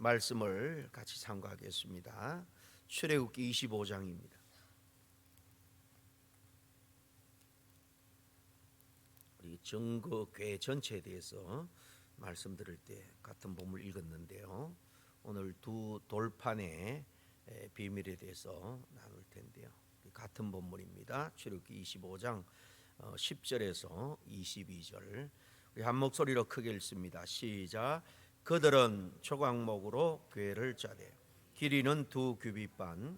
말씀을 같이 참고하겠습니다. 출애굽기 25장입니다. 우리 정거교회 전체에 대해서 말씀드릴 때 같은 본문을 읽었는데요. 오늘 두 돌판의 비밀에 대해서 나눌 텐데요. 같은 본문입니다. 출애굽기 25장 10절에서 22절. 우리 한 목소리로 크게 읽습니다. 시작. 그들은 초강목으로 궤를 짜되 길이는 2규빗반,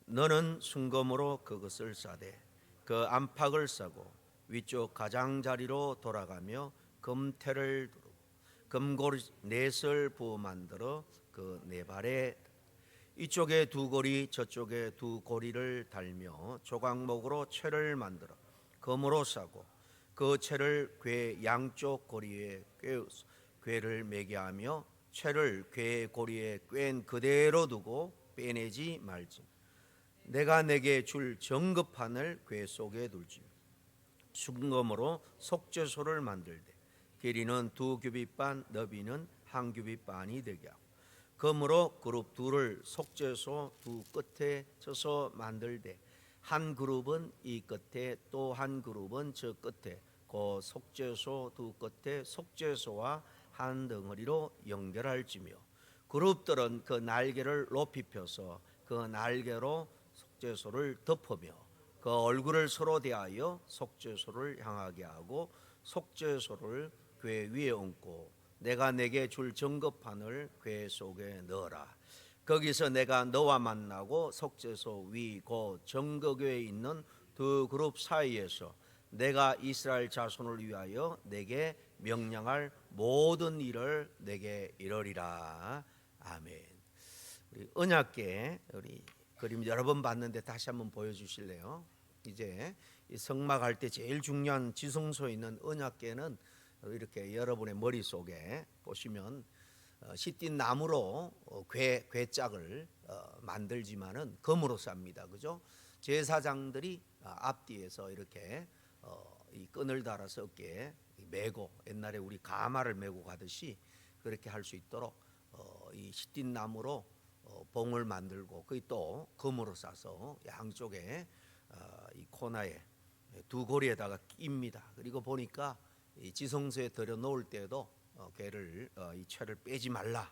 너는 순금으로 그것을 싸되 그 안팎을 싸고 위쪽 가장자리로 돌아가며 금태를 두르고 금고리 넷을 부어 만들어 그 네 발에 이쪽에 2고리 저쪽에 2고리를 달며 조각목으로 채를 만들어 금으로 싸고 그 채를 궤 양쪽 고리에 꿰어서 궤를 매게 하며 채를 궤 고리에 꿰인 그대로 두고 빼내지 말지. 내가 내게 줄 정급판을 궤 속에 둘지. 순금으로 속죄소를 만들되 길이는 2규빗반, 너비는 1규빗반이 되게 하고 금으로 그룹 둘을 속죄소 두 끝에 쳐서 만들되 한 그룹은 이 끝에 또 한 그룹은 저 끝에 그 속죄소 두 끝에 속죄소와 한 덩어리로 연결할지며 그룹들은 그 날개를 높이 펴서 그 날개로 속죄소를 덮으며 그 얼굴을 서로 대하여 속죄소를 향하게 하고 속죄소를 궤 위에 얹고 내가 내게 줄 정급판을 궤 속에 넣어라. 거기서 내가 너와 만나고 속죄소 위 곧 정거궤에 있는 두 그룹 사이에서 내가 이스라엘 자손을 위하여 내게 명령할 모든 일을 내게 이루리라. 아멘. 우리 언약궤 우리 그림 여러 번 봤는데 다시 한번 보여주실래요? 이제 이 성막할 때 제일 중요한 지성소에 있는 언약궤는 이렇게 여러분의 머릿속에 보시면 시띤 나무로 궤짝을 만들지만은 금으로 쌉니다. 그죠? 제사장들이 앞뒤에서 이렇게 이 끈을 달아서 어깨에 메고 옛날에 우리 가마를 메고 가듯이 그렇게 할 수 있도록 이 시띤 나무로 봉을 만들고 그게 또 금으로 싸서 양쪽에 이 코나에 2고리에다가 낍니다. 그리고 보니까 이 지성소에 들여 놓을 때도 궤를 이 채를 빼지 말라.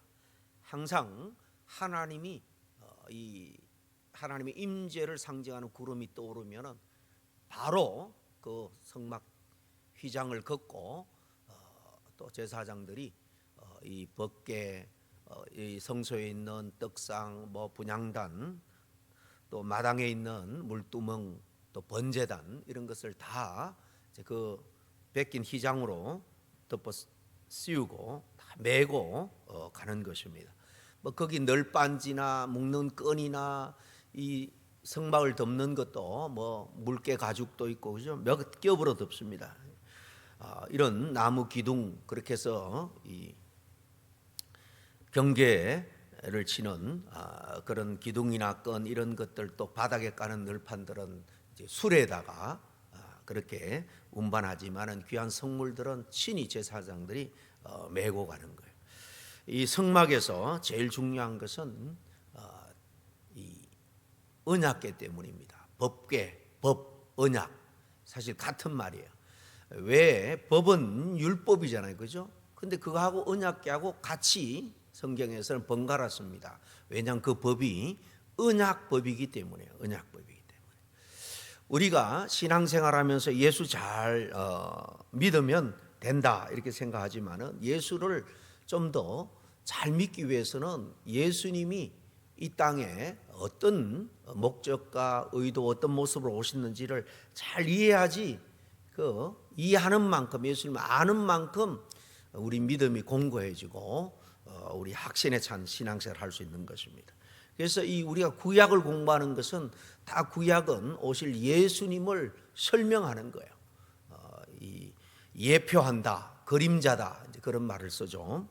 항상 하나님이 이 하나님의 임재를 상징하는 구름이 떠오르면은 바로 그 성막 휘장을 걷고 또 제사장들이 이 법궤 이 성소에 있는 떡상 뭐 분향단 또 마당에 있는 물두멍 또 번제단 이런 것을 다 그 벗긴 휘장으로 덮어 씌우고 다 메고 가는 것입니다. 뭐 거기 널빤지나 묶는 끈이나 이 성막을 덮는 것도 뭐 물개 가죽도 있고 그죠? 몇 겹으로 덮습니다. 이런 나무 기둥 그렇게 해서 이 경계를 치는 그런 기둥이나 끈 이런 것들 또 바닥에 까는 널판들은 이제 술에다가 그렇게 운반하지만은 귀한 성물들은 친히 제사장들이 메고 가는 거예요. 이 성막에서 제일 중요한 것은 이 언약궤 때문입니다. 법궤, 법, 언약 사실 같은 말이에요. 왜 법은 율법이잖아요, 그죠? 근데 그거하고 언약궤하고 같이 성경에서는 번갈아 씁니다. 왜냐하면 그 법이 언약법이기 때문에요. 언약법이기 때문에 우리가 신앙생활하면서 예수 잘 믿으면 된다 이렇게 생각하지만은 예수를 좀 더 잘 믿기 위해서는 예수님이 이 땅에 어떤 목적과 의도 어떤 모습으로 오셨는지를 잘 이해하지 그 이해하는 만큼 예수님을 아는 만큼 우리 믿음이 공고해지고 우리 확신에 찬 신앙생활을 할 수 있는 것입니다. 그래서 이 우리가 구약을 공부하는 것은 다 구약은 오실 예수님을 설명하는 거예요. 이 예표한다, 그림자다 이제 그런 말을 쓰죠.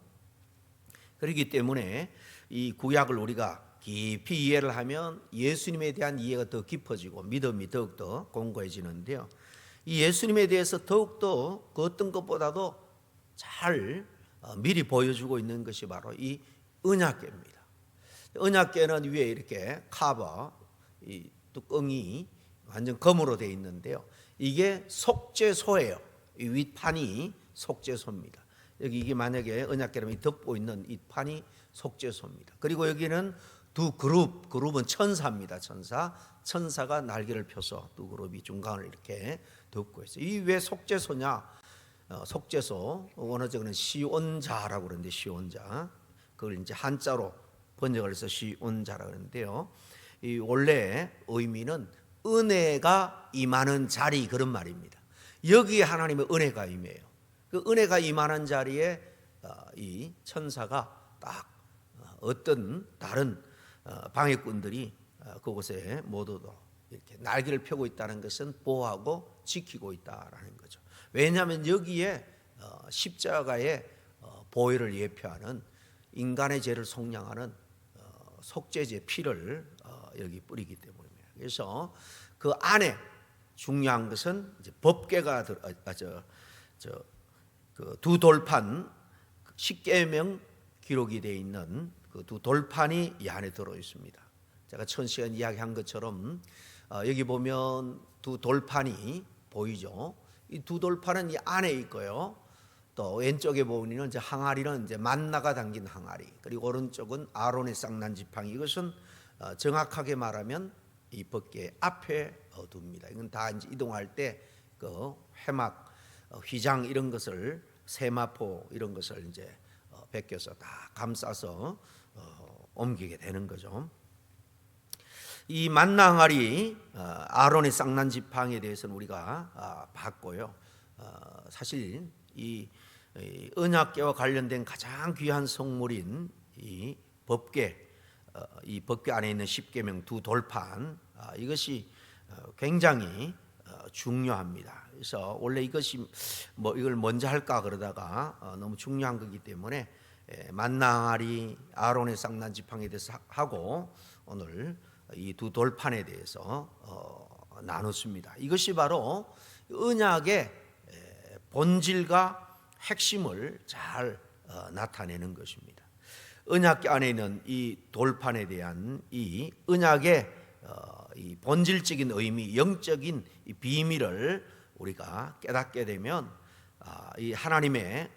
그렇기 때문에 이 구약을 우리가 깊이 이해를 하면 예수님에 대한 이해가 더 깊어지고 믿음이 더욱더 공고해지는데요. 이 예수님에 대해서 더욱더 그 어떤 것보다도 잘 미리 보여주고 있는 것이 바로 이 언약궤입니다. 언약궤는 위에 이렇게 카버, 이 뚜껑이 완전 금으로 되어 있는데요. 이게 속죄소예요. 이 윗판이 속죄소입니다. 여기 이게 만약에 언약궤를 덮고 있는 이 판이 속죄소입니다. 그리고 여기는 두 그룹은 천사입니다. 천사가 날개를 펴서 두 그룹이 중간을 이렇게 덮고 있어요. 이 왜 속죄소냐? 속죄소, 원어적으로는 시온자라고 그러는데, 시온자, 그걸 이제 한자로 번역을 해서 시온자라고 그러는데요. 이 원래 의미는 은혜가 임하는 자리, 그런 말입니다. 여기에 하나님의 은혜가 임해요. 그 은혜가 임하는 자리에 이 천사가 딱 어떤 다른 방해꾼들이 그곳에 모두 이렇게 날개를 펴고 있다는 것은 보호하고 지키고 있다라는 거죠. 왜냐하면 여기에 십자가의 보혈을 예표하는 인간의 죄를 속량하는 속죄제 피를 여기 뿌리기 때문입니다. 그래서 그 안에 중요한 것은 이제 법궤가 그 두 돌판, 십계명 기록이 되어 있는 그 두 돌판이 이 안에 들어 있습니다. 제가 첫 시간 이야기한 것처럼 여기 보면 두 돌판이 보이죠. 이 두 돌판은 이 안에 있고요. 또 왼쪽에 보면 이제 항아리는 이제 만나가 담긴 항아리, 그리고 오른쪽은 아론의 쌍난 지팡이. 이것은 정확하게 말하면 이 법궤 앞에 둡니다. 이건 다 이제 이동할 때 그 회막, 휘장 이런 것을, 세마포 이런 것을 이제 벗겨서 다 감싸서 옮기게 되는 거죠. 이 만나 항아리, 아론의 쌍난 지팡이에 대해서는 우리가 봤고요. 사실 이 언약궤와 관련된 가장 귀한 성물인 이 법궤, 이 법궤 안에 있는 십계명 두 돌판, 이것이 굉장히 중요합니다. 그래서 원래 이것이 이걸 먼저 할까 그러다가 너무 중요한 거기 때문에 만나 항아리, 아론의 쌍난 지팡이에 대해서 하고 오늘 이 두 돌판에 대해서 나눴습니다. 이것이 바로 언약의 본질과 핵심을 잘 나타내는 것입니다. 언약궤 안에 있는 이 돌판에 대한 이 언약의 이 본질적인 의미, 영적인 이 비밀을 우리가 깨닫게 되면 이 하나님의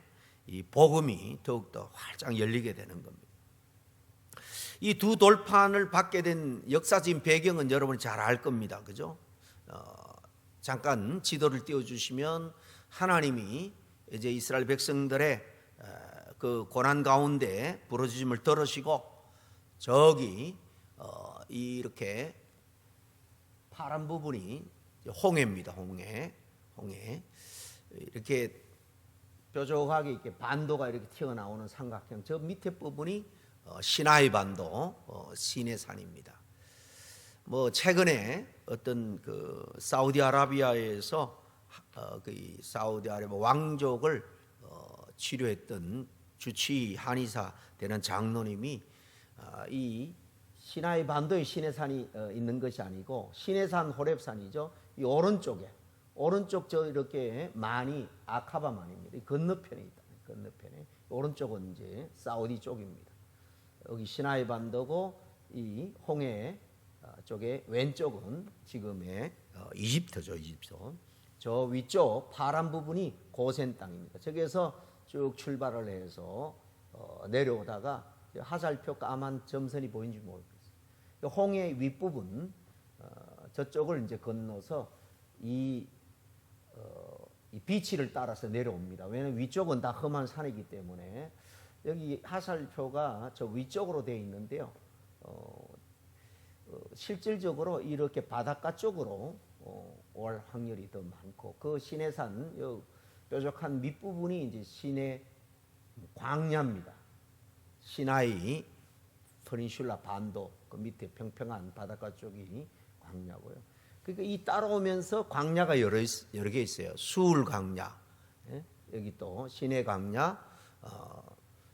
이 복음이 더욱더 활짝 열리게 되는 겁니다. 이 두 돌판을 받게 된 역사적인 배경은 여러분이 잘 알 겁니다. 그죠? 잠깐 지도를 띄워주시면 하나님이 이제 이스라엘 백성들의 그 고난 가운데 부르짖음을 들으시고 저기 이렇게 파란 부분이 홍해입니다. 홍해 이렇게 뾰족하게 이렇게 반도가 이렇게 튀어나오는 삼각형, 저 밑에 부분이 시나이 반도, 시내산입니다. 최근에 어떤 그 사우디아라비아에서 그 사우디아라비아 왕족을 치료했던 주치 한의사 되는 장로님이 이 시나이 반도에 시내산이 있는 것이 아니고 시내산 호렙산이죠. 이 오른쪽 저 이렇게 만이 아카바만입니다. 이 건너편에 있다. 건너편에 오른쪽은 이제 사우디 쪽입니다. 여기 시나이 반도고 이 홍해 쪽에 왼쪽은 지금의 이집트죠. 이집트. 저 위쪽 파란 부분이 고센 땅입니다. 저기에서 쭉 출발을 해서 내려오다가 화살표 까만 점선이 보이는지 모르겠어요. 홍해 윗부분 저쪽을 이제 건너서 이 비치를 따라서 내려옵니다. 왜냐하면 위쪽은 다 험한 산이기 때문에 여기 화살표가 저 위쪽으로 되어 있는데요. 실질적으로 이렇게 바닷가 쪽으로 올 확률이 더 많고 그 시내산 뾰족한 밑부분이 이제 시내 광야입니다. 시나이 페닌슐라 반도 그 밑에 평평한 바닷가 쪽이 광야고요. 그러니까 이 따라오면서 광야가 여러 개 있어요. 수울 광야, 여기 또 시내 광야,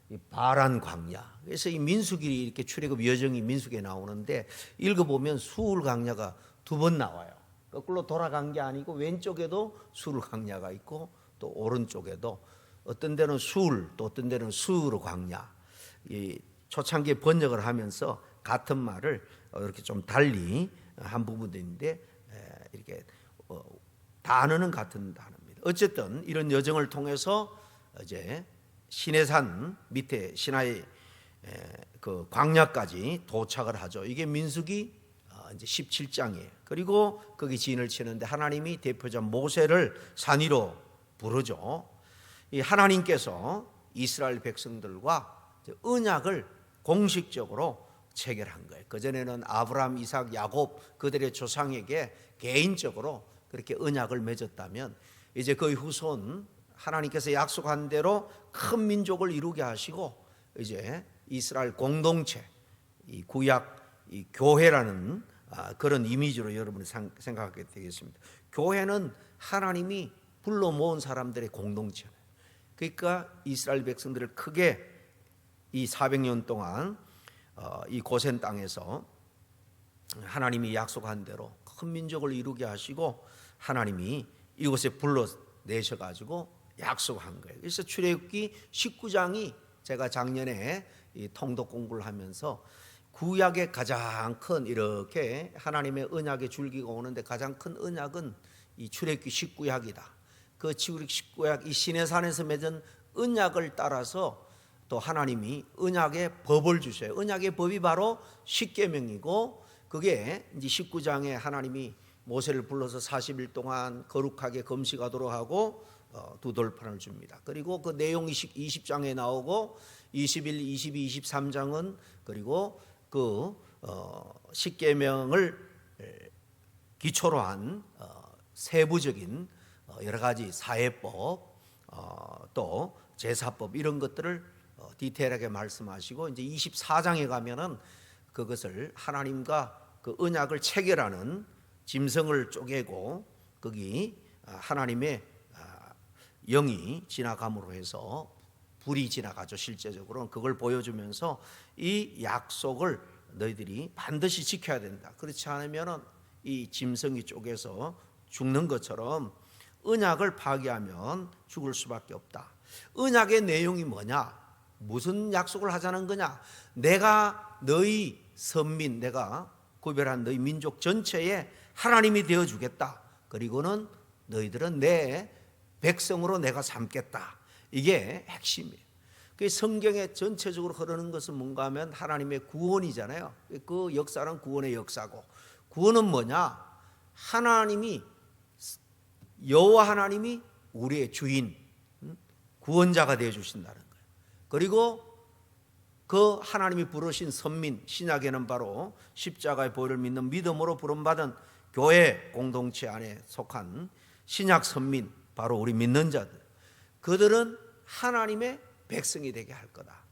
이 바란 광야. 그래서 이 민수기 이렇게 출애굽 여정이 민수기에 나오는데 읽어보면 수울 광야가 두 번 나와요. 거꾸로 돌아간 게 아니고 왼쪽에도 수울 광야가 있고 또 오른쪽에도 어떤 데는 술, 또 어떤 데는 수르 광야. 이 초창기에 번역을 하면서 같은 말을 이렇게 좀 달리 한 부분도 있는데 이렇게 단어는 같은 단어입니다. 어쨌든 이런 여정을 통해서 이제 시내산 밑에 시나이 그 광야까지 도착을 하죠. 이게 민수기 이제 17장이에요. 그리고 거기 진을 치는데 하나님이 대표자 모세를 산 위로 부르죠. 이 하나님께서 이스라엘 백성들과 언약을 공식적으로 체결한 거예요. 그전에는 아브라함, 이삭, 야곱 그들의 조상에게 개인적으로 그렇게 언약을 맺었다면 이제 그의 후손 하나님께서 약속한 대로 큰 민족을 이루게 하시고 이제 이스라엘 공동체, 이 구약 이 교회라는 그런 이미지로 여러분이 생각하게 되겠습니다. 교회는 하나님이 불러 모은 사람들의 공동체예요. 그러니까 이스라엘 백성들을 크게 이 400년 동안 이 고센 땅에서 하나님이 약속한 대로 큰 민족을 이루게 하시고 하나님이 이곳에 불러내셔가지고 약속한 거예요. 그래서 출애굽기 19장이 제가 작년에 이 통독 공부를 하면서 구약의 가장 큰 이렇게 하나님의 언약의 줄기가 오는데 가장 큰 언약은 이 출애굽기 19약이다. 그 출애굽기 19약 이 시내산에서 맺은 언약을 따라서 또 하나님이 언약의 법을 주셔요. 언약의 법이 바로 십계명이고 그게 이제 19장에 하나님이 모세를 불러서 40일 동안 거룩하게 금식하도록 하고 두 돌판을 줍니다. 그리고 그 내용이 20장에 나오고 21, 22, 23장은 그리고 그 십계명을 기초로 한 세부적인 여러 가지 사회법 또 제사법 이런 것들을 디테일하게 말씀하시고 이제 24장에 가면은 그것을 하나님과 그 언약을 체결하는 짐승을 쪼개고 거기 하나님의 영이 지나감으로 해서 불이 지나가죠. 실제적으로는 그걸 보여주면서 이 약속을 너희들이 반드시 지켜야 된다. 그렇지 않으면 이 짐승이 쪼개서 죽는 것처럼 언약을 파기하면 죽을 수밖에 없다. 언약의 내용이 뭐냐? 무슨 약속을 하자는 거냐? 내가 너희 선민, 내가 구별한 너희 민족 전체에 하나님이 되어주겠다. 그리고는 너희들은 내 백성으로 내가 삼겠다. 이게 핵심이에요. 그 성경에 전체적으로 흐르는 것은 뭔가 하면 하나님의 구원이잖아요. 그 역사는 구원의 역사고, 구원은 뭐냐? 하나님이 여호와 하나님이 우리의 주인, 구원자가 되어 주신다는 거예요. 그리고 그 하나님이 부르신 선민, 신약에는 바로 십자가의 보혈을 믿는 믿음으로 부름받은 교회 공동체 안에 속한 신약 선민, 바로 우리 믿는 자들, 그들은 하나님의 백성이 되게 할 거다.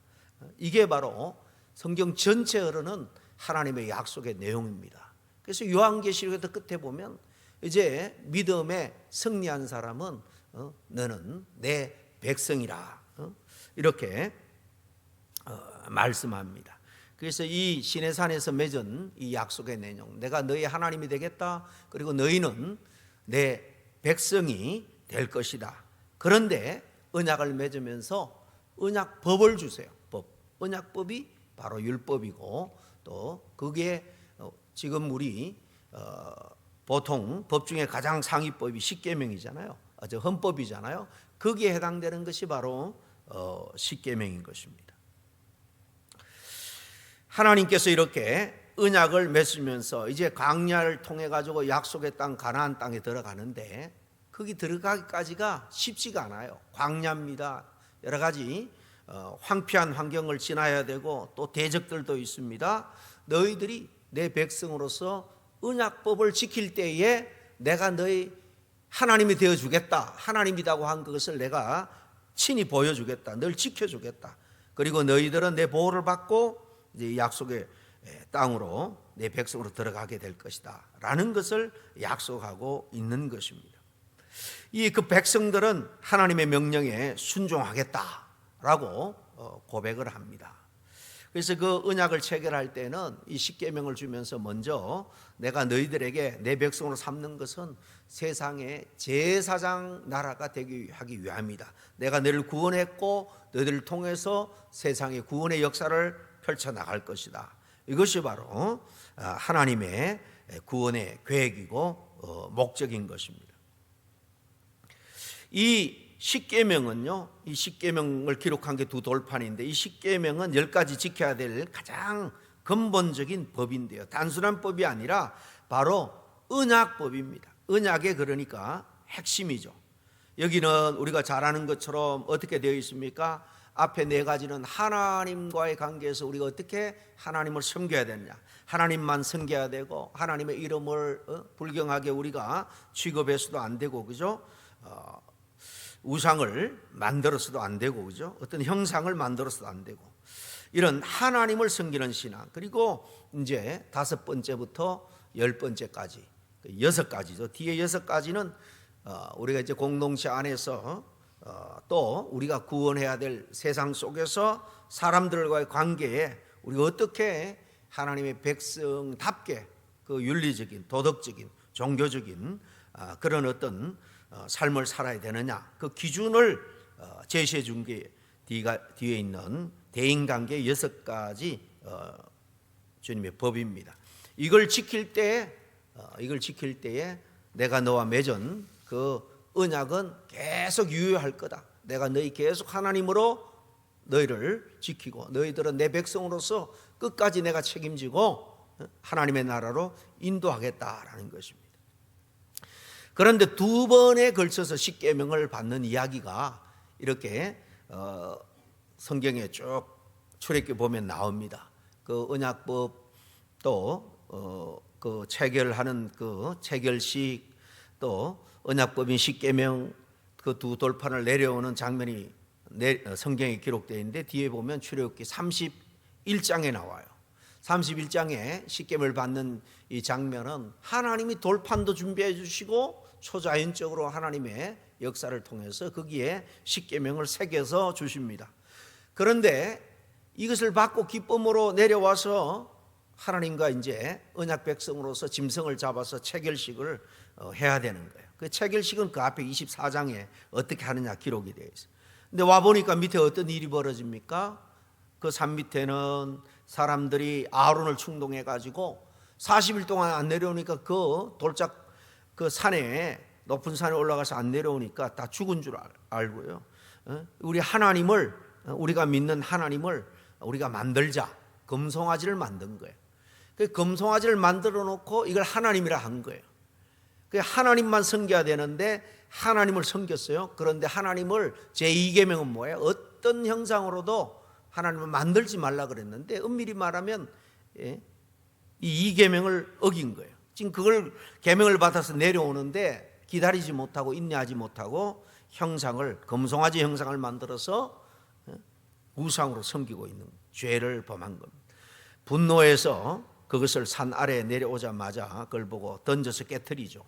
이게 바로 성경 전체에 흐르는 하나님의 약속의 내용입니다. 그래서 요한계시록의 끝에 보면 이제 믿음에 승리한 사람은 너는 내 백성이라 이렇게 말씀합니다. 그래서 이 시내산에서 맺은 이 약속의 내용, 내가 너희 하나님이 되겠다. 그리고 너희는 내 백성이 될 것이다. 그런데 언약을 맺으면서 언약법을 주세요. 법, 언약법이 바로 율법이고 또 그게 지금 우리 보통 법 중에 가장 상위법이 십계명이잖아요. 헌법이잖아요. 거기에 해당되는 것이 바로 십계명인 것입니다. 하나님께서 이렇게 언약을 맺으면서 이제 광야를 통해 가지고 약속의 땅 가나안 땅에 들어가는데 거기 들어가기까지가 쉽지가 않아요. 광야입니다. 여러 가지 황폐한 환경을 지나야 되고 또 대적들도 있습니다. 너희들이 내 백성으로서 언약법을 지킬 때에 내가 너희 하나님이 되어주겠다. 하나님이라고 한 것을 내가 친히 보여주겠다. 널 지켜주겠다. 그리고 너희들은 내 보호를 받고 이제 약속의 땅으로 내 백성으로 들어가게 될 것이다 라는 것을 약속하고 있는 것입니다. 이 그 백성들은 하나님의 명령에 순종하겠다라고 고백을 합니다. 그래서 그 언약을 체결할 때는 이 십계명을 주면서 먼저 내가 너희들에게 내 백성으로 삼는 것은 세상의 제사장 나라가 되기 하기 위함이다. 내가 너희를 구원했고 너희들을 통해서 세상의 구원의 역사를 펼쳐나갈 것이다. 이것이 바로 하나님의 구원의 계획이고 목적인 것입니다. 이 십계명은요, 이 십계명을 기록한 게 두 돌판인데 이 십계명은 10가지 지켜야 될 가장 근본적인 법인데요, 단순한 법이 아니라 바로 언약법입니다. 언약의 그러니까 핵심이죠. 여기는 우리가 잘 아는 것처럼 어떻게 되어 있습니까? 앞에 4가지는 하나님과의 관계에서 우리가 어떻게 하나님을 섬겨야 되느냐, 하나님만 섬겨야 되고 하나님의 이름을 불경하게 우리가 취급해서도 안 되고, 그죠? 우상을 만들어서도 안 되고, 그죠? 어떤 형상을 만들어서도 안 되고, 이런 하나님을 섬기는 신앙. 그리고 이제 5번째부터 10번째까지 6가지죠. 뒤에 6가지는 우리가 이제 공동체 안에서 또 우리가 구원해야 될 세상 속에서 사람들과의 관계에 우리가 어떻게 하나님의 백성답게 그 윤리적인, 도덕적인, 종교적인 그런 어떤 삶을 살아야 되느냐, 그 기준을 제시해 준 게 뒤에 있는 대인관계 6가지 주님의 법입니다. 이걸 지킬 때에 내가 너와 맺은 그 언약은 계속 유효할 거다. 내가 너희 계속 하나님으로 너희를 지키고 너희들은 내 백성으로서 끝까지 내가 책임지고 하나님의 나라로 인도하겠다라는 것입니다. 그런데 2번에 걸쳐서 십계명을 받는 이야기가 이렇게 성경에 쭉 출애굽기 보면 나옵니다. 그 언약법 또 그 체결하는 그 체결식, 또 언약법인 십계명 그 두 돌판을 내려오는 장면이 성경에 기록되어 있는데 뒤에 보면 출애굽기 31장에 나와요. 31장에 십계명을 받는 이 장면은 하나님이 돌판도 준비해 주시고 초자연적으로 하나님의 역사를 통해서 거기에 십계명을 새겨서 주십니다. 그런데 이것을 받고 기쁨으로 내려와서 하나님과 이제 언약 백성으로서 짐승을 잡아서 체결식을 해야 되는 거예요. 그 체결식은 그 앞에 24장에 어떻게 하느냐 기록이 되어 있어요. 근데 와 보니까 밑에 어떤 일이 벌어집니까? 그 산 밑에는 사람들이 아론을 충동해 가지고 40일 동안 안 내려오니까 그 돌짝 그 산에, 높은 산에 올라가서 안 내려오니까 다 죽은 줄 알고요. 우리 하나님을, 우리가 믿는 하나님을 우리가 만들자, 금송아지를 만든 거예요. 그 금송아지를 만들어 놓고 이걸 하나님이라 한 거예요. 그 하나님만 섬겨야 되는데 하나님을 섬겼어요. 그런데 하나님을 제2계명은 뭐예요? 어떤 형상으로도 하나님을 만들지 말라 그랬는데 엄밀히 말하면 이 2계명을 어긴 거예요. 지금 그걸 계명을 받아서 내려오는데 기다리지 못하고 인내하지 못하고 형상을, 금송아지 형상을 만들어서 우상으로 섬기고 있는 죄를 범한 겁니다. 분노해서 그것을 산 아래에 내려오자마자 그걸 보고 던져서 깨트리죠.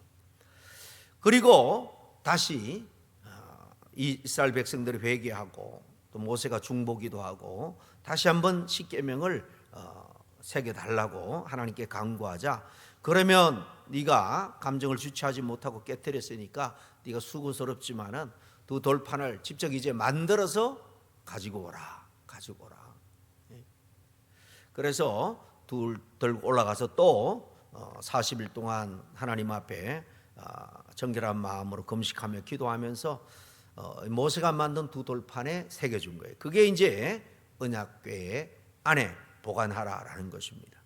그리고 다시 이스라엘 백성들이 회개하고 또 모세가 중보기도 하고 다시 한번 십계명을 새겨달라고 하나님께 간구하자, 그러면 네가 감정을 주체하지 못하고 깨트렸으니까 네가 수고스럽지만은 두 돌판을 직접 이제 만들어서 가지고 오라. 그래서 둘 들고 올라가서 또 40일 동안 하나님 앞에 정결한 마음으로 금식하며 기도하면서 모세가 만든 두 돌판에 새겨준 거예요. 그게 이제 언약궤 안에 보관하라라는 것입니다.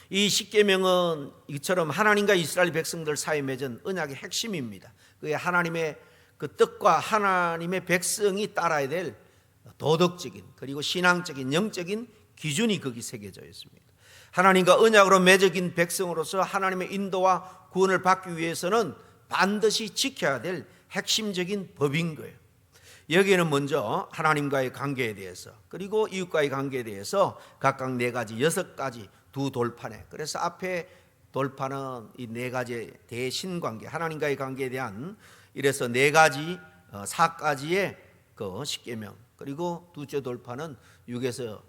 이 십계명은 이처럼 하나님과 이스라엘 백성들 사이에 맺은 언약의 핵심입니다. 그게 하나님의 그 뜻과 하나님의 백성이 따라야 될 도덕적인 그리고 신앙적인 영적인 기준이 거기 새겨져 있습니다. 하나님과 언약으로 맺어진 백성으로서 하나님의 인도와 구원을 받기 위해서는 반드시 지켜야 될 핵심적인 법인 거예요. 여기에는 먼저 하나님과의 관계에 대해서, 그리고 이웃과의 관계에 대해서 각각 4가지, 6가지 두 돌판에, 그래서 앞에 돌판은 이 4가지 대신관계, 하나님과의 관계에 대한 이래서 4가지, 4가지의 그 십계명, 그리고 두째 돌판은 6에서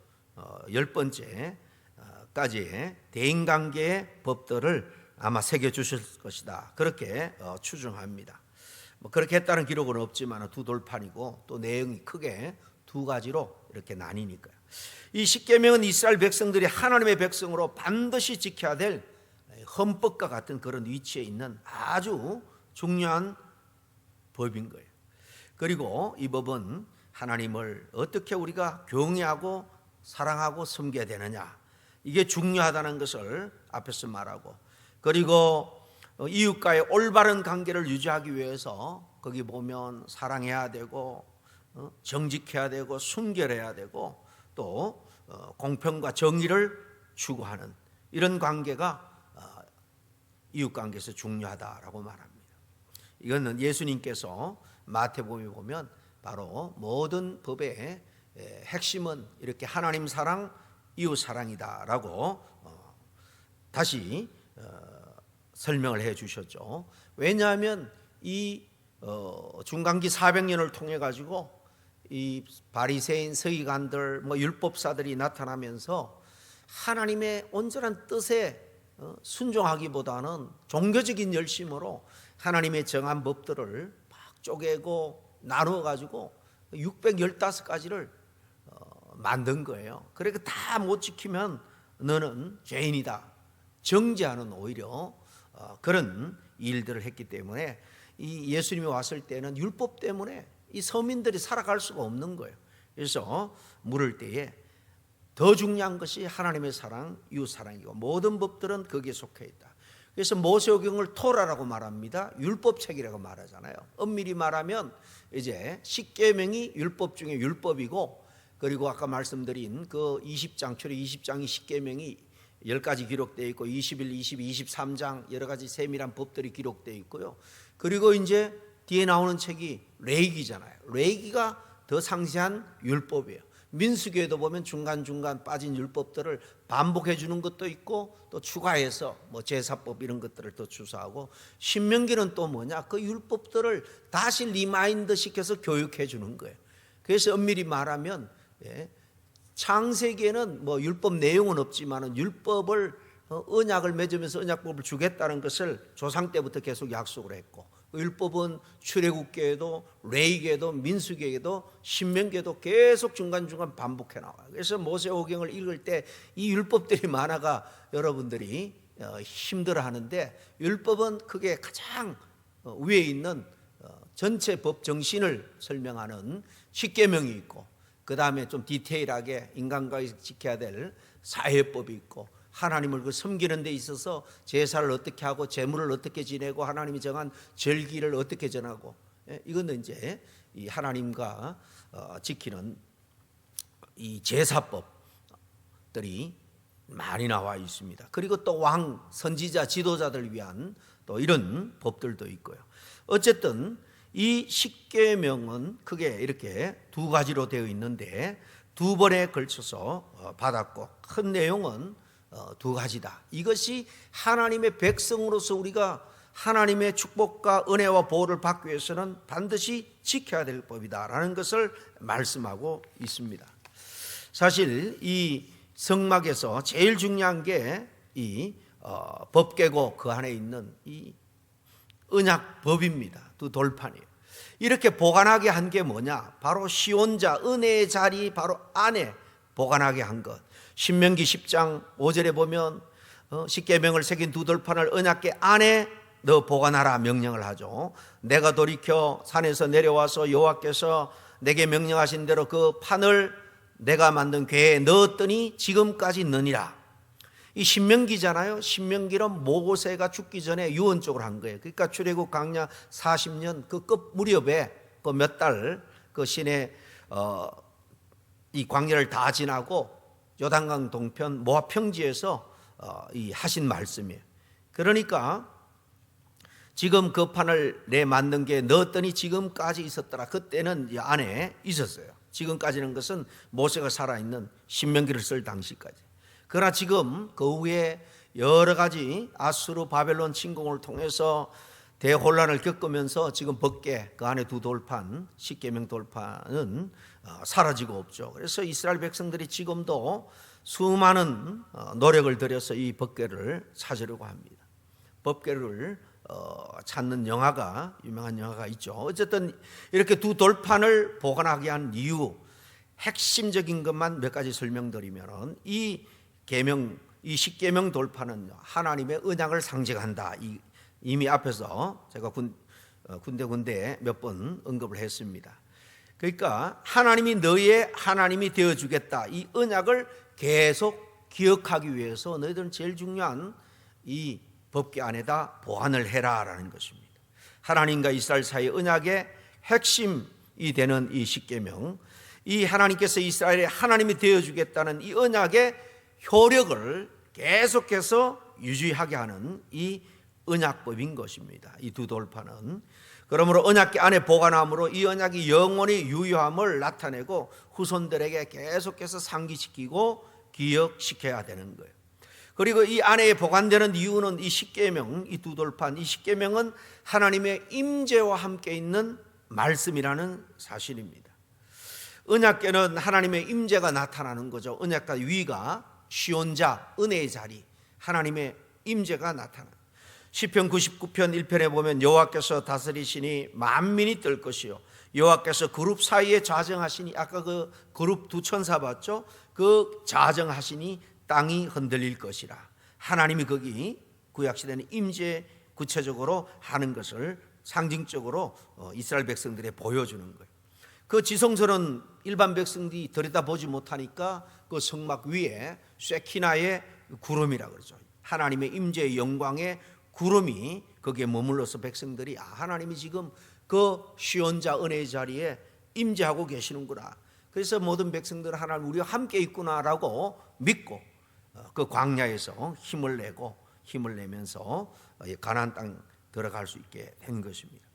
10번째까지의 대인관계의 법들을 아마 새겨주실 것이다, 그렇게 추정합니다. 그렇게 했다는 기록은 없지만 두 돌판이고 또 내용이 크게 두 가지로 이렇게 나뉘니까요. 이 십계명은 이스라엘 백성들이 하나님의 백성으로 반드시 지켜야 될 헌법과 같은 그런 위치에 있는 아주 중요한 법인 거예요. 그리고 이 법은 하나님을 어떻게 우리가 경외하고 사랑하고 섬겨야 되느냐, 이게 중요하다는 것을 앞에서 말하고, 그리고 이웃과의 올바른 관계를 유지하기 위해서 거기 보면 사랑해야 되고 정직해야 되고 순결해야 되고 또 공평과 정의를 추구하는 이런 관계가 이웃관계에서 중요하다라고 말합니다. 이거는 예수님께서 마태복음에 보면 바로 모든 법의 핵심은 이렇게 하나님 사랑, 이웃 사랑이다라고 다시 설명을 해 주셨죠. 왜냐하면 이 중간기 400년을 통해 가지고 이 바리새인, 서기관들, 율법사들이 나타나면서 하나님의 온전한 뜻에 순종하기보다는 종교적인 열심으로 하나님의 정한 법들을 막 쪼개고 나누어 가지고 615가지를 만든 거예요. 그러니까 다 못 지키면 너는 죄인이다, 정죄하는 오히려 그런 일들을 했기 때문에 이 예수님이 왔을 때는 율법 때문에 이 서민들이 살아갈 수가 없는 거예요. 그래서 물을 때에 더 중요한 것이 하나님의 사랑, 이웃 사랑이고 모든 법들은 거기에 속해 있다. 그래서 모세오경을 토라라고 말합니다. 율법책이라고 말하잖아요. 엄밀히 말하면 이제 십계명이 율법 중에 율법이고, 그리고 아까 말씀드린 그 20장, 출애굽 20장이 십계명이 10가지 기록되어 있고 21, 22, 23장 여러 가지 세밀한 법들이 기록되어 있고요. 그리고 이제 뒤에 나오는 책이 레위기잖아요. 레위기가 더 상세한 율법이에요. 민수기에도 보면 중간중간 빠진 율법들을 반복해 주는 것도 있고 또 추가해서 제사법 이런 것들을 더 추가하고, 신명기는 또 뭐냐, 그 율법들을 다시 리마인드 시켜서 교육해 주는 거예요. 그래서 엄밀히 말하면 창세기에는 율법 내용은 없지만 율법을 언약을 맺으면서 언약법을 주겠다는 것을 조상 때부터 계속 약속을 했고, 율법은 출애굽기에도 레위기에도 민수기에도 신명기에도 계속 중간중간 반복해 나와요. 그래서 모세오경을 읽을 때 이 율법들이 많아가 여러분들이 힘들어하는데, 율법은 그게 가장 위에 있는 전체 법 정신을 설명하는 십계명이 있고, 그 다음에 좀 디테일하게 인간과 지켜야 될 사회법이 있고, 하나님을 섬기는 데 있어서 제사를 어떻게 하고 제물을 어떻게 지내고 하나님이 정한 절기를 어떻게 전하고, 이거는 이제 이 하나님과 지키는 이 제사법들이 많이 나와 있습니다. 그리고 또 왕, 선지자, 지도자들 위한 또 이런 법들도 있고요. 어쨌든 이 십계명은 크게 이렇게 두 가지로 되어 있는데 두 번에 걸쳐서 받았고, 큰 내용은 두 가지다. 이것이 하나님의 백성으로서 우리가 하나님의 축복과 은혜와 보호를 받기 위해서는 반드시 지켜야 될 법이다라는 것을 말씀하고 있습니다. 사실 이 성막에서 제일 중요한 게 이 법궤고 그 안에 있는 이 언약법입니다. 두 돌판이에요. 이렇게 보관하게 한 게 뭐냐, 바로 시온자 은혜의 자리 바로 안에 보관하게 한 것. 신명기 10장 5절에 보면 십계명을 새긴 두 돌판을 언약궤 안에 너 보관하라 명령을 하죠. 내가 돌이켜 산에서 내려와서 여호와께서 내게 명령하신 대로 그 판을 내가 만든 궤에 넣었더니 지금까지 있느니라. 이 신명기잖아요. 신명기는 모세가 죽기 전에 유언적으로 한 거예요. 그러니까 출애굽 광야 40년 그 끝 무렵에 그 몇 달 그 시내 이 광야를 다 지나고 요단강 동편 모압 평지에서 이 하신 말씀이에요. 그러니까 지금 그 판을 내 만든 게 넣었더니 지금까지 있었더라. 그때는 이 안에 있었어요. 지금까지는 것은 모세가 살아있는 신명기를 쓸 당시까지. 그러나 지금 그 후에 여러 가지 아수르 바벨론 침공을 통해서 대혼란을 겪으면서 지금 법궤 그 안에 두 돌판, 십계명 돌판은 사라지고 없죠. 그래서 이스라엘 백성들이 지금도 수많은 노력을 들여서 이 법궤를 찾으려고 합니다. 법궤를 찾는 영화가, 유명한 영화가 있죠. 어쨌든 이렇게 두 돌판을 보관하게 한 이유, 핵심적인 것만 몇 가지 설명드리면, 이 십계명 돌판은 하나님의 언약을 상징한다. 이미 앞에서 제가 군데 몇 번 언급을 했습니다. 그러니까 하나님이 너희의 하나님이 되어주겠다, 이 언약을 계속 기억하기 위해서 너희들은 제일 중요한 이 법궤 안에다 보관을 해라라는 것입니다. 하나님과 이스라엘 사이의 언약의 핵심이 되는 이 십계명, 이 하나님께서 이스라엘의 하나님이 되어주겠다는 이 언약의 효력을 계속해서 유지하게 하는 이 언약법인 것입니다. 이 두 돌판은 그러므로 언약궤 안에 보관함으로 이 언약이 영원히 유효함을 나타내고 후손들에게 계속해서 상기시키고 기억시켜야 되는 거예요. 그리고 이 안에 보관되는 이유는 이 십계명, 이 두 돌판, 이 십계명은 하나님의 임재와 함께 있는 말씀이라는 사실입니다. 언약궤는 하나님의 임재가 나타나는 거죠. 언약과 위가 시온자, 은혜의 자리, 하나님의 임재가 나타나요. 시편 99편 1편에 보면 여호와께서 다스리시니 만민이 뜰 것이요, 여호와께서 그룹 사이에 좌정하시니, 아까 그 그룹 두 천사 봤죠? 그 좌정하시니 땅이 흔들릴 것이라. 하나님이 거기 구약시대는 임재 구체적으로 하는 것을 상징적으로 이스라엘 백성들에 보여주는 거예요. 그 지성소는 일반 백성들이 들여다보지 못하니까 그 성막 위에 쉐키나의 구름이라 그러죠. 하나님의 임재의 영광의 구름이 거기에 머물러서 백성들이 하나님이 지금 그 시온자 은혜의 자리에 임재하고 계시는구나. 그래서 모든 백성들은 하나님 우리와 함께 있구나라고 믿고 그 광야에서 힘을 내면서 가나안 땅 들어갈 수 있게 된 것입니다.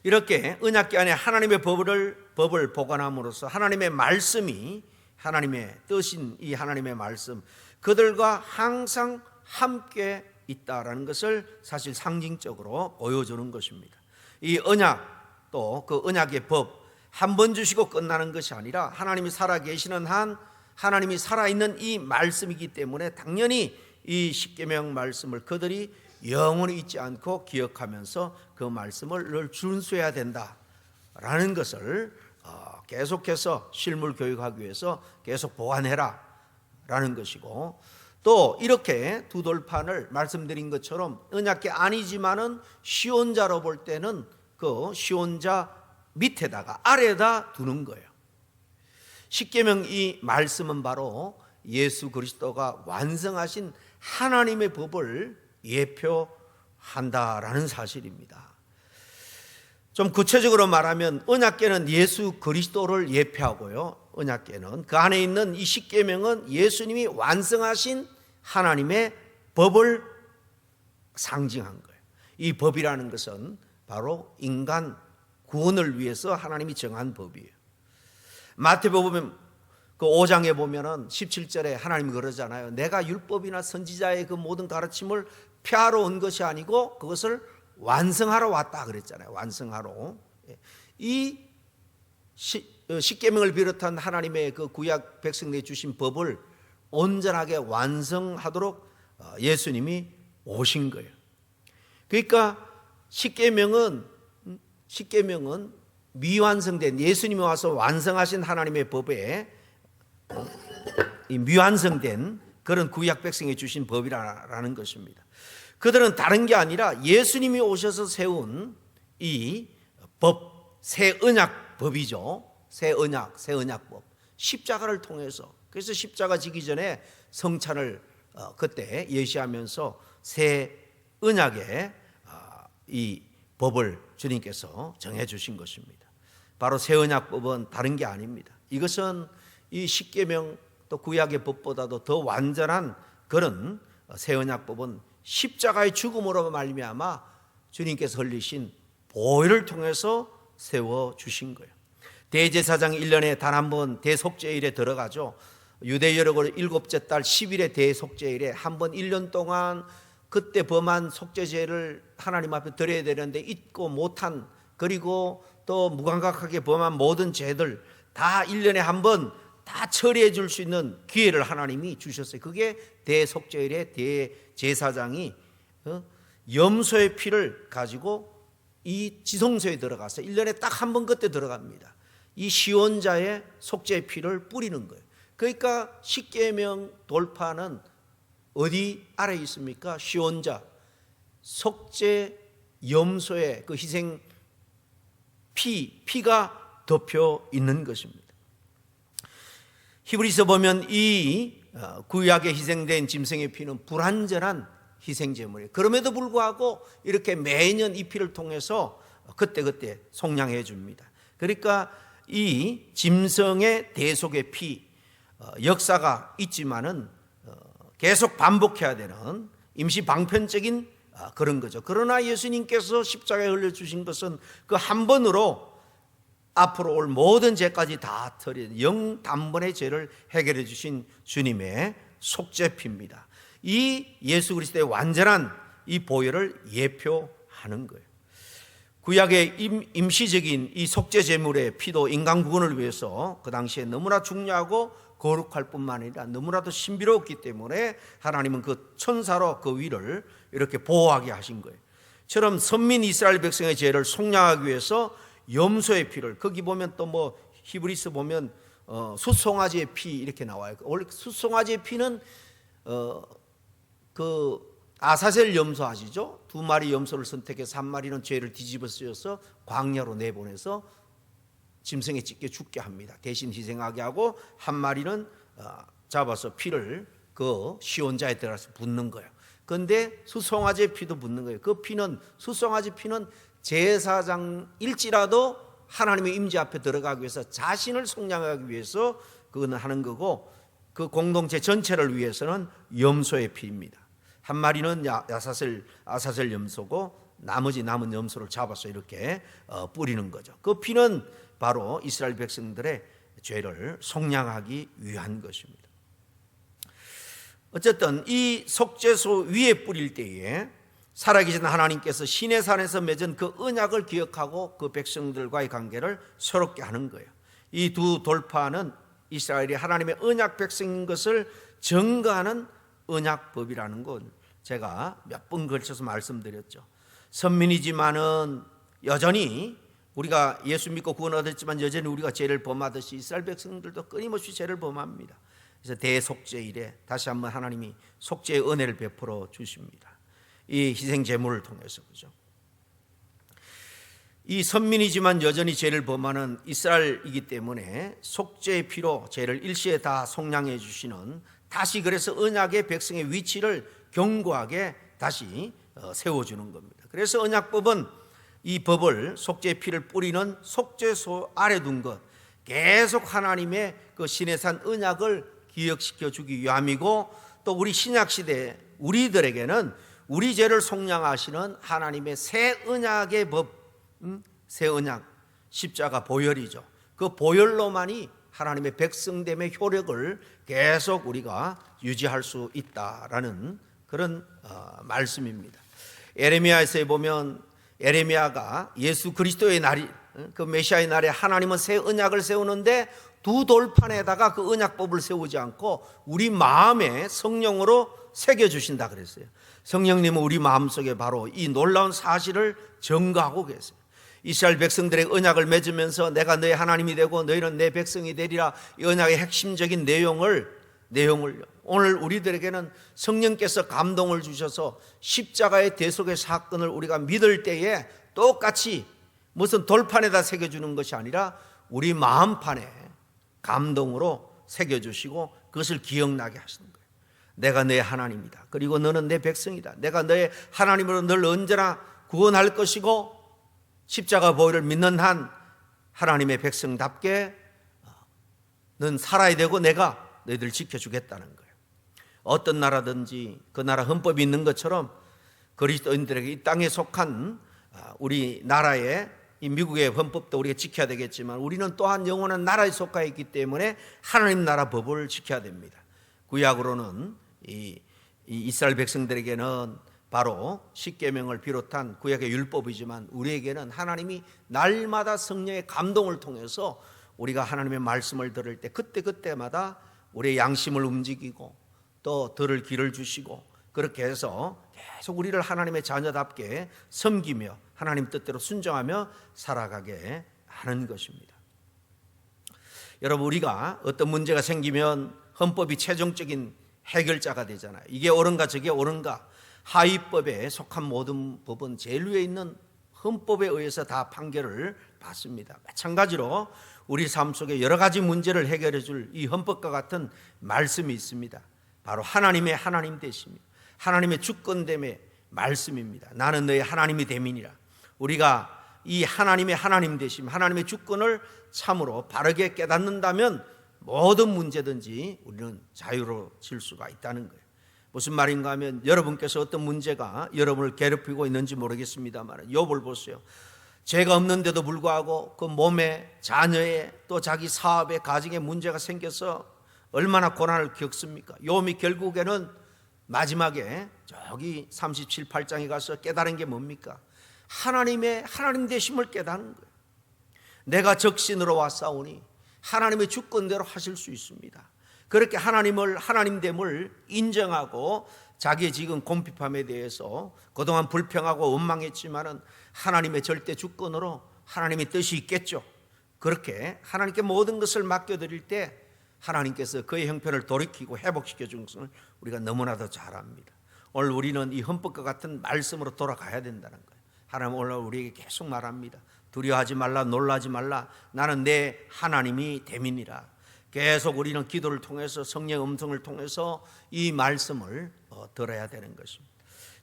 이렇게 언약궤 안에 하나님의 법을 보관함으로써 하나님의 말씀이, 하나님의 뜻인 이 하나님의 말씀, 그들과 항상 함께 있다라는 것을 사실 상징적으로 보여주는 것입니다. 이 언약, 또 그 언약의 법 한 번 주시고 끝나는 것이 아니라 하나님이 살아계시는 한 하나님이 살아있는 이 말씀이기 때문에 당연히 이 십계명 말씀을 그들이 영원히 잊지 않고 기억하면서 그 말씀을 늘 준수해야 된다라는 것을 계속해서 실물 교육하기 위해서 계속 보완해라 라는 것이고, 또 이렇게 두 돌판을 말씀드린 것처럼 언약궤 아니지만은 시온자로 볼 때는 그 시온자 밑에다가 아래에다 두는 거예요. 십계명 이 말씀은 바로 예수 그리스도가 완성하신 하나님의 법을 예표한다라는 사실입니다. 좀 구체적으로 말하면 언약궤는 예수 그리스도를 예표하고요, 언약궤는 그 안에 있는 이 십계명은 예수님이 완성하신 하나님의 법을 상징한 거예요. 이 법이라는 것은 바로 인간 구원을 위해서 하나님이 정한 법이에요. 마태복음 그 5장에 보면은 17절에 하나님이 그러잖아요. 내가 율법이나 선지자의 그 모든 가르침을 폐하러 온 것이 아니고 그것을 완성하러 왔다 그랬잖아요. 완성하러. 이 십계명을 비롯한 하나님의 그 구약 백성들이 주신 법을 온전하게 완성하도록 예수님이 오신 거예요. 그러니까 십계명은 미완성된, 예수님이 와서 완성하신 하나님의 법에 미완성된 그런 구약 백성이 주신 법이라는 것입니다. 그들은 다른 게 아니라 예수님이 오셔서 세운 이 법, 새 언약 법이죠. 새 언약법, 십자가를 통해서. 그래서 십자가 지기 전에 성찬을 그때 예시하면서 새 언약의 이 법을 주님께서 정해 주신 것입니다. 바로 새 언약법은 다른 게 아닙니다. 이것은 이 십계명 또 구약의 법보다도 더 완전한 그런 새 언약법은 십자가의 죽음으로 말미암아 주님께서 흘리신 보혈을 통해서 세워 주신 거예요. 대제사장이 1년에 단 한 번 대속죄일에 들어가죠. 유대 여력으로 7째 달 10일의 대속죄일에 한 번 1년 동안 그때 범한 속죄제를 하나님 앞에 드려야 되는데 잊고 못한, 그리고 또 무감각하게 범한 모든 죄들 다 1년에 한 번 다 처리해 줄 수 있는 기회를 하나님이 주셨어요. 그게 대속죄일의 대제사장이 염소의 피를 가지고 이 지성소에 들어가서 1년에 딱 한 번 그때 들어갑니다. 이 시온자의 속죄의 피를 뿌리는 거예요. 그러니까 십계명 돌파는 어디 아래에 있습니까? 시온자, 속죄 염소의 그 희생 피가 덮여 있는 것입니다. 히브리서 보면 이 구약에 희생된 짐승의 피는 불완전한 희생제물이에요. 그럼에도 불구하고 이렇게 매년 이 피를 통해서 그때그때 속량해 줍니다. 그러니까 이 짐승의 대속의 피, 역사가 있지만은 계속 반복해야 되는 임시 방편적인 그런 거죠. 그러나 예수님께서 십자가에 흘려주신 것은 그 한 번으로 앞으로 올 모든 죄까지 다 털이 영단번의 죄를 해결해 주신 주님의 속죄피입니다. 이 예수 그리스도의 완전한 이 보혈을 예표하는 거예요. 구약의 임시적인 이 속죄 제물의 피도 인간 구원을 위해서 그 당시에 너무나 중요하고 거룩할 뿐만 아니라 너무나도 신비로웠기 때문에 하나님은 그 천사로 그 위를 이렇게 보호하게 하신 거예요. 처럼 선민 이스라엘 백성의 죄를 속량하기 위해서 염소의 피를, 거기 보면 또 뭐 히브리서 보면 숫송아지의 피 이렇게 나와요. 원래 숫송아지의 피는 그 아사셀 염소 아시죠? 2마리 염소를 선택해서 1마리는 죄를 뒤집어 쓰여서 광야로 내보내서 짐승에 찢겨 죽게 합니다. 대신 희생하게 하고 1마리는 잡아서 피를 그 시온자에 들어가서 붓는 거예요. 그런데 숫송아지의 피도 붓는 거예요. 그 피는, 숫송아지 피는 제사장일지라도 하나님의 임재 앞에 들어가기 위해서 자신을 속량하기 위해서 그거는 하는 거고, 그 공동체 전체를 위해서는 염소의 피입니다. 1마리는 아사셀 염소고 나머지 남은 염소를 잡아서 이렇게 뿌리는 거죠. 그 피는 바로 이스라엘 백성들의 죄를 속량하기 위한 것입니다. 어쨌든 이 속죄소 위에 뿌릴 때에 살아계신 하나님께서 시내산에서 맺은 그 언약을 기억하고 그 백성들과의 관계를 새롭게 하는 거예요. 이 두 돌파는 이스라엘이 하나님의 언약 백성인 것을 증거하는 언약법이라는 건 제가 몇 번 걸쳐서 말씀드렸죠. 선민이지만은 여전히 우리가 예수 믿고 구원 얻었지만 여전히 우리가 죄를 범하듯이 이스라엘 백성들도 끊임없이 죄를 범합니다. 그래서 대속죄일에 다시 한번 하나님이 속죄의 은혜를 베풀어 주십니다. 이 희생 제물을 통해서, 그죠? 이 선민이지만 여전히 죄를 범하는 이스라엘이기 때문에 속죄의 피로 죄를 일시에 다 속량해 주시는, 다시 그래서 언약의 백성의 위치를 견고하게 다시 세워주는 겁니다. 그래서 언약법은 이 법을, 속죄의 피를 뿌리는 속죄소 아래 둔 것, 계속 하나님의 그 시내산 언약을 기억시켜 주기 위함이고, 또 우리 신약시대 우리들에게는 우리 죄를 속량하시는 하나님의 새 언약의 법, 새 언약, 십자가 보혈이죠. 그 보혈로만이 하나님의 백성됨의 효력을 계속 우리가 유지할 수 있다라는 그런 말씀입니다. 에레미야에서 보면 에레미야가 예수 그리스도의 날이, 그 메시아의 날에 하나님은 새 언약을 세우는데 두 돌판에다가 그 언약법을 세우지 않고 우리 마음에 성령으로 새겨주신다 그랬어요. 성령님은 우리 마음속에 바로 이 놀라운 사실을 증거하고 계세요. 이스라엘 백성들의 언약을 맺으면서 내가 너의 하나님이 되고 너희는 내 백성이 되리라, 이 언약의 핵심적인 내용을 오늘 우리들에게는 성령께서 감동을 주셔서 십자가의 대속의 사건을 우리가 믿을 때에 똑같이 무슨 돌판에다 새겨주는 것이 아니라 우리 마음판에 감동으로 새겨주시고 그것을 기억나게 하시는 거예요. 내가 너의 하나님이다. 그리고 너는 내 백성이다. 내가 너의 하나님으로 널 언제나 구원할 것이고, 십자가 보혈을 믿는 한 하나님의 백성답게 넌 살아야 되고 내가 너희들 지켜주겠다는 거예요. 어떤 나라든지 그 나라 헌법이 있는 것처럼 그리스도인들에게 이 땅에 속한 우리 나라의, 이 미국의 헌법도 우리가 지켜야 되겠지만 우리는 또한 영원한 나라에 속해 있기 때문에 하나님 나라 법을 지켜야 됩니다. 구약으로는 이 이스라엘 백성들에게는 바로 십계명을 비롯한 구약의 율법이지만 우리에게는 하나님이 날마다 성령의 감동을 통해서 우리가 하나님의 말씀을 들을 때 그때마다 우리의 양심을 움직이고 또 들을 길을 주시고 그렇게 해서 계속 우리를 하나님의 자녀답게 섬기며 하나님 뜻대로 순종하며 살아가게 하는 것입니다. 여러분, 우리가 어떤 문제가 생기면 헌법이 최종적인 해결자가 되잖아요. 이게 옳은가 저게 옳은가, 하위법에 속한 모든 법은 제일 위에 있는 헌법에 의해서 다 판결을 받습니다. 마찬가지로 우리 삶 속에 여러 가지 문제를 해결해 줄 이 헌법과 같은 말씀이 있습니다. 바로 하나님의 하나님 되십니다. 하나님의 주권됨의 말씀입니다. 나는 너의 하나님이 됨이니라. 우리가 이 하나님의 하나님 되심, 하나님의 주권을 참으로 바르게 깨닫는다면 모든 문제든지 우리는 자유로워질 수가 있다는 거예요. 무슨 말인가 하면 여러분께서 어떤 문제가 여러분을 괴롭히고 있는지 모르겠습니다만 욥을 보세요. 죄가 없는데도 불구하고 그 몸에, 자녀에, 또 자기 사업에, 가정에 문제가 생겨서 얼마나 고난을 겪습니까? 욥이 결국에는 마지막에 저기 37, 8장에 가서 깨달은 게 뭡니까? 하나님의 하나님 되심을 깨닫는 거예요. 내가 적신으로 왔사오니 하나님의 주권대로 하실 수 있습니다. 그렇게 하나님을 하나님됨을 인정하고 자기의 지금 궁핍함에 대해서 그동안 불평하고 원망했지만은 하나님의 절대 주권으로 하나님의 뜻이 있겠죠. 그렇게 하나님께 모든 것을 맡겨드릴 때 하나님께서 그의 형편을 돌이키고 회복시켜 주는 것을 우리가 너무나도 잘 압니다. 오늘 우리는 이 헌법과 같은 말씀으로 돌아가야 된다는 거예요. 하나님 오늘 우리에게 계속 말합니다. 두려워하지 말라, 놀라지 말라. 나는 내 하나님이 됨이니라. 계속 우리는 기도를 통해서 성령의 음성을 통해서 이 말씀을 들어야 되는 것입니다.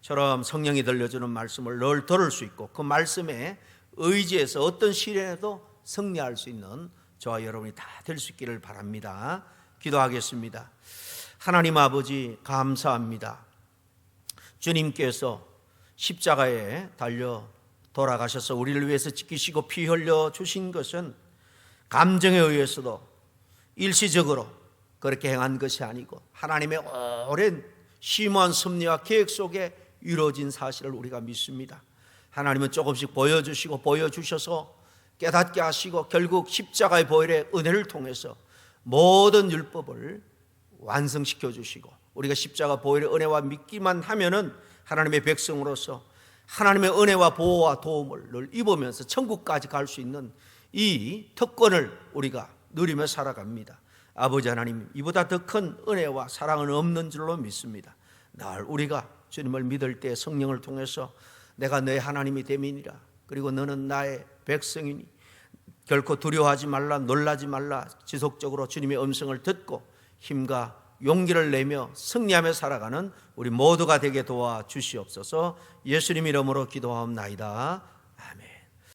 처럼 성령이 들려주는 말씀을 늘 들을 수 있고 그 말씀에 의지해서 어떤 시련에도 승리할 수 있는 저와 여러분이 다 될 수 있기를 바랍니다. 기도하겠습니다. 하나님 아버지 감사합니다. 주님께서 십자가에 달려 돌아가셔서 우리를 위해서 지키시고 피 흘려 주신 것은 감정에 의해서도 일시적으로 그렇게 행한 것이 아니고 하나님의 오랜 심오한 섭리와 계획 속에 이루어진 사실을 우리가 믿습니다. 하나님은 조금씩 보여주시고 보여주셔서 깨닫게 하시고 결국 십자가의 보혈의 은혜를 통해서 모든 율법을 완성시켜 주시고 우리가 십자가 보혈의 은혜와 믿기만 하면은 하나님의 백성으로서 하나님의 은혜와 보호와 도움을 늘 입으면서 천국까지 갈 수 있는 이 특권을 우리가 누리며 살아갑니다. 아버지 하나님, 이보다 더 큰 은혜와 사랑은 없는 줄로 믿습니다. 늘 우리가 주님을 믿을 때 성령을 통해서 내가 너의 하나님이 됨이니라, 그리고 너는 나의 백성이니 결코 두려워하지 말라, 놀라지 말라, 지속적으로 주님의 음성을 듣고 힘과 용기를 내며 승리하며 살아가는 우리 모두가 되게 도와주시옵소서. 예수님 이름으로 기도하옵나이다.